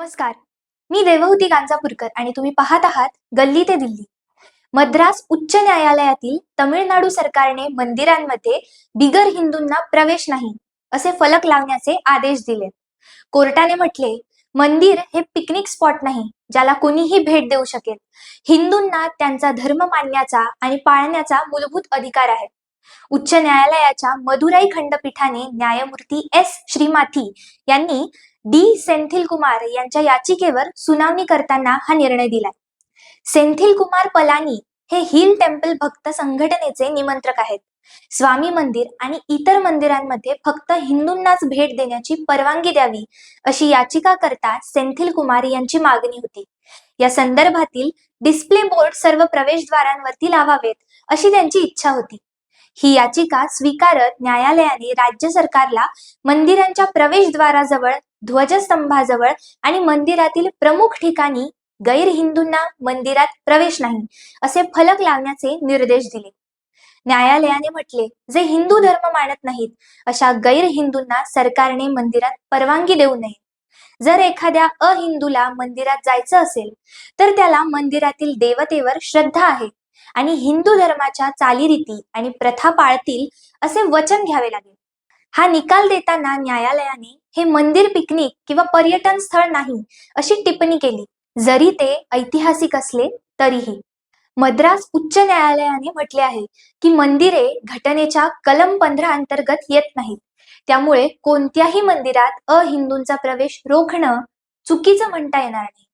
नमस्कार. मी देवहूती गांजापूरकर आणि तुम्ही पाहत आहात गल्ली ते दिल्ली. मद्रास उच्च न्यायालयातील तमिळनाडू सरकारने मंदिरांमध्ये बिगर हिंदूंना प्रवेश नाही असे फलक लावण्याचे आदेश दिले. कोर्टाने म्हटले, मंदिर हे पिकनिक स्पॉट नाही ज्याला कोणीही भेट देऊ शकेल. हिंदूंना त्यांचा धर्म मानण्याचा आणि पाळण्याचा मूलभूत अधिकार आहे. उच्च न्यायालयाच्या मदुराई खंडपीठाने न्यायमूर्ती एस श्रीमाथी यांनी डी सेंथिल कुमार यांच्या याचिकेवर सुनावणी करताना हा निर्णय दिलाय. सेंथिल कुमार पलानी हे हिल टेम्पल भक्त संघटनेचे निमंत्रक आहेत. स्वामी मंदिर आणि इतर मंदिरांमध्ये फक्त हिंदूंनाच भेट देण्याची परवानगी द्यावी अशी याचिका करता सेंथिल कुमार यांची मागणी होती. या संदर्भातील डिस्प्ले बोर्ड सर्व प्रवेशद्वारांवरती लावावेत अशी त्यांची इच्छा होती. ही याचिका स्वीकारत न्यायालयाने राज्य सरकारला मंदिरांच्या प्रवेशद्वाराजवळ, ध्वजस्तंभाजवळ आणि मंदिरातील प्रमुख ठिकाणी गैर हिंदूंना मंदिरात प्रवेश नाही असे फलक लावण्याचे निर्देश दिले. न्यायालयाने म्हटले, जे हिंदू धर्म मानत नाहीत अशा गैर हिंदूंना सरकारने मंदिरात परवानगी देऊ नये. जर एखाद्या अहिंदूला मंदिरात जायचं असेल तर त्याला मंदिरातील देवतेवर श्रद्धा आहे आणि हिंदू धर्माच्या चालीरीती आणि प्रथा पाळतील असे वचन घ्यावे लागेल. हा निकाल देताना न्यायालयाने हे मंदिर पिकनिक किंवा पर्यटन स्थळ नाही अशी टिप्पणी केली, जरी ते ऐतिहासिक असले तरीही. मद्रास उच्च न्यायालयाने म्हटले आहे की मंदिरे घटनेच्या कलम 15 अंतर्गत येत नाहीत. त्यामुळे कोणत्याही मंदिरात अहिंदूंचा प्रवेश रोखणं चुकीचं म्हणता येणार नाही.